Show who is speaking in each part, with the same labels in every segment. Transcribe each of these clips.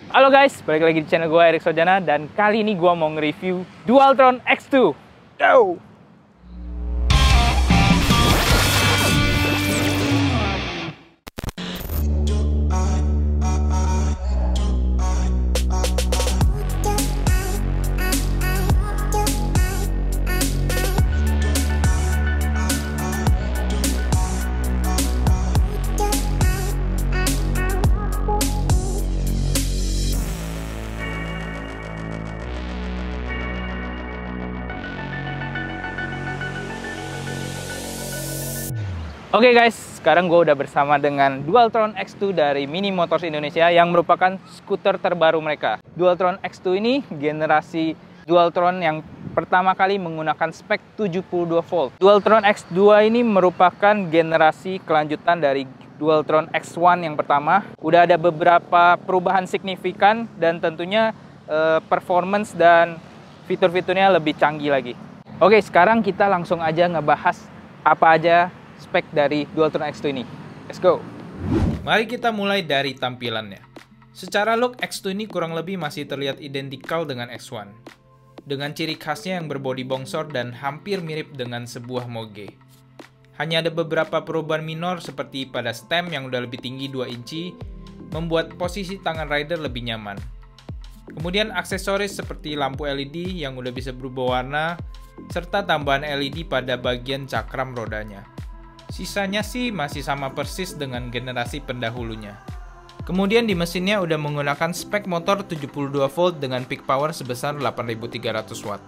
Speaker 1: Halo guys, balik lagi di channel gue Erik Sojana dan kali ini gue mau nge-review Dualtron X2. Go! Oke guys, sekarang gue udah bersama dengan Dualtron X2 dari Mini Motors Indonesia yang merupakan skuter terbaru mereka. Dualtron X2 ini generasi Dualtron yang pertama kali menggunakan spek 72 volt. Dualtron X2 ini merupakan generasi kelanjutan dari Dualtron X1 yang pertama. Udah ada beberapa perubahan signifikan dan tentunya performance dan fitur-fiturnya lebih canggih lagi. Oke, sekarang kita langsung aja ngebahas apa aja spek dari Dualtron X2 ini. Let's go!
Speaker 2: Mari kita mulai dari tampilannya. Secara look, X2 ini kurang lebih masih terlihat identikal dengan X1. Dengan ciri khasnya yang berbodi bongsor dan hampir mirip dengan sebuah moge. Hanya ada beberapa perubahan minor seperti pada stem yang udah lebih tinggi 2 inci, membuat posisi tangan rider lebih nyaman. Kemudian aksesoris seperti lampu LED yang udah bisa berubah warna, serta tambahan LED pada bagian cakram rodanya. Sisanya sih masih sama persis dengan generasi pendahulunya. Kemudian di mesinnya udah menggunakan spek motor 72 volt dengan peak power sebesar 8300 watt.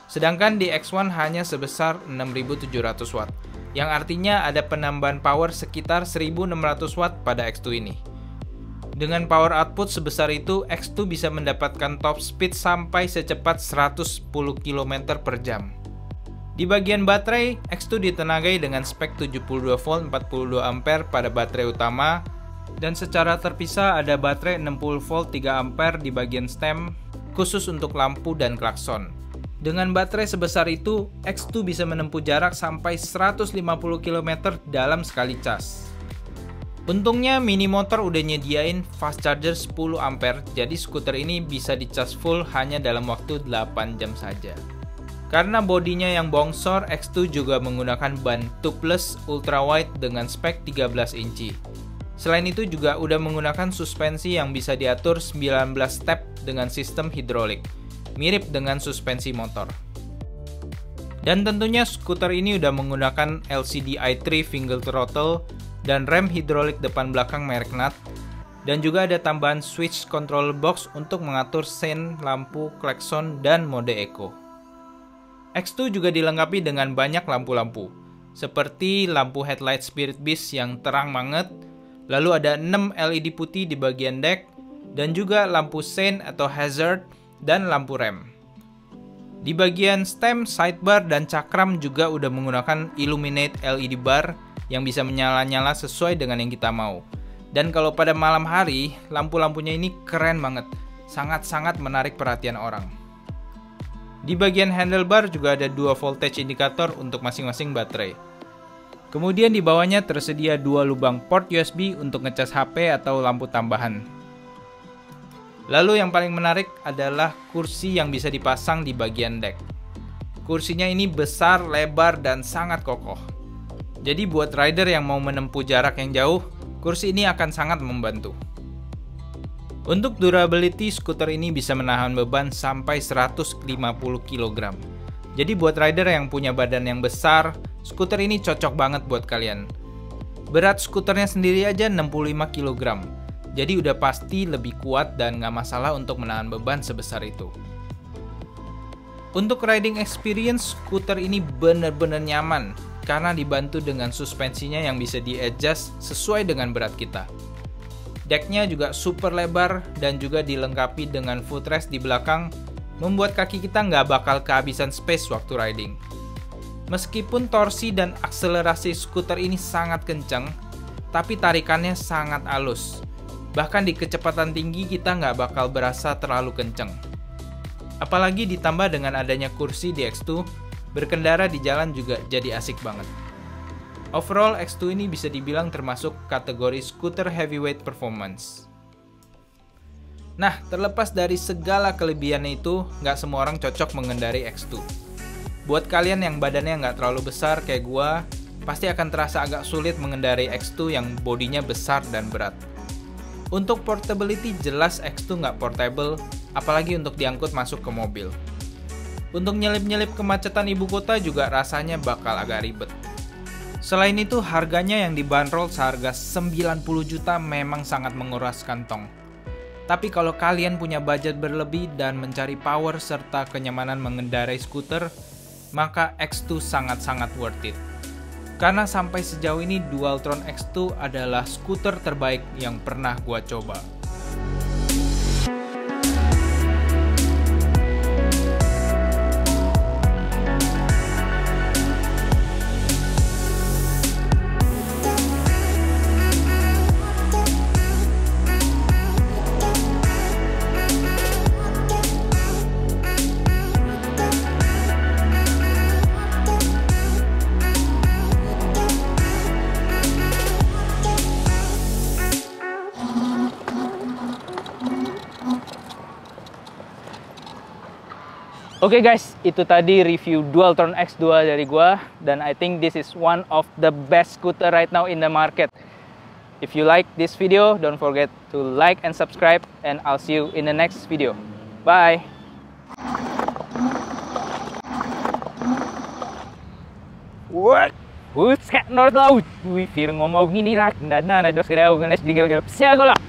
Speaker 2: Sedangkan di X1 hanya sebesar 6700 watt, yang artinya ada penambahan power sekitar 1600 watt pada X2 ini. Dengan power output sebesar itu, X2 bisa mendapatkan top speed sampai secepat 110 km per jam. Di bagian baterai, X2 ditenagai dengan spek 72 volt 42 ampere pada baterai utama, dan secara terpisah ada baterai 60 volt 3 ampere di bagian stem, khusus untuk lampu dan klakson. Dengan baterai sebesar itu, X2 bisa menempuh jarak sampai 150 km dalam sekali cas. Untungnya Mini Motor udah nyediain fast charger 10 ampere, jadi skuter ini bisa dicas full hanya dalam waktu 8 jam saja. Karena bodinya yang bongsor, X2 juga menggunakan ban tubeless ultrawide dengan spek 13 inci. Selain itu juga udah menggunakan suspensi yang bisa diatur 19 step dengan sistem hidrolik, mirip dengan suspensi motor. Dan tentunya skuter ini udah menggunakan LCD i3 finger throttle dan rem hidrolik depan belakang merek NAT, dan juga ada tambahan switch control box untuk mengatur sein, lampu, klakson, dan mode eco. X2 juga dilengkapi dengan banyak lampu-lampu, seperti lampu headlight Spirit Beast yang terang banget, lalu ada 6 LED putih di bagian deck, dan juga lampu sein atau hazard, dan lampu rem. Di bagian stem, sidebar, dan cakram juga udah menggunakan illuminate LED bar yang bisa menyala-nyala sesuai dengan yang kita mau. Dan kalau pada malam hari, lampu-lampunya ini keren banget, sangat-sangat menarik perhatian orang. Di bagian handlebar juga ada 2 voltage indikator untuk masing-masing baterai. Kemudian di bawahnya tersedia 2 lubang port USB untuk ngecas HP atau lampu tambahan. Lalu yang paling menarik adalah kursi yang bisa dipasang di bagian deck. Kursinya ini besar, lebar, dan sangat kokoh. Jadi buat rider yang mau menempuh jarak yang jauh, kursi ini akan sangat membantu. Untuk durability, skuter ini bisa menahan beban sampai 150 kg. Jadi buat rider yang punya badan yang besar, skuter ini cocok banget buat kalian. Berat skuternya sendiri aja 65 kg. Jadi udah pasti lebih kuat dan nggak masalah untuk menahan beban sebesar itu. Untuk riding experience, skuter ini bener-bener nyaman karena dibantu dengan suspensinya yang bisa di-adjust sesuai dengan berat kita. Decknya juga super lebar dan juga dilengkapi dengan footrest di belakang, membuat kaki kita nggak bakal kehabisan space waktu riding. Meskipun torsi dan akselerasi skuter ini sangat kencang, tapi tarikannya sangat halus. Bahkan di kecepatan tinggi kita nggak bakal berasa terlalu kencang. Apalagi ditambah dengan adanya kursi di X2, berkendara di jalan juga jadi asik banget. Overall, X2 ini bisa dibilang termasuk kategori skuter heavyweight performance. Nah, terlepas dari segala kelebihannya itu, nggak semua orang cocok mengendarai X2. Buat kalian yang badannya nggak terlalu besar kayak gua, pasti akan terasa agak sulit mengendarai X2 yang bodinya besar dan berat. Untuk portability jelas X2 nggak portable, apalagi untuk diangkut masuk ke mobil. Untuk nyelip-nyelip kemacetan ibu kota juga rasanya bakal agak ribet. Selain itu, harganya yang dibanderol seharga 90 juta memang sangat menguras kantong. Tapi kalau kalian punya budget berlebih dan mencari power serta kenyamanan mengendarai skuter, maka X2 sangat-sangat worth it. Karena sampai sejauh ini Dualtron X2 adalah skuter terbaik yang pernah gua coba.
Speaker 1: Oke guys, itu tadi review Dualtron X2 dari gua, dan I think this is one of the best scooter right now in the market. If you like this video, don't forget to like and subscribe, and I'll see you in the next video. Bye! What? Husk at North Loud! Wih, ngomong gini rak, dan dos kaya ako, ganas, tinggal-tinggal, siya ko lang!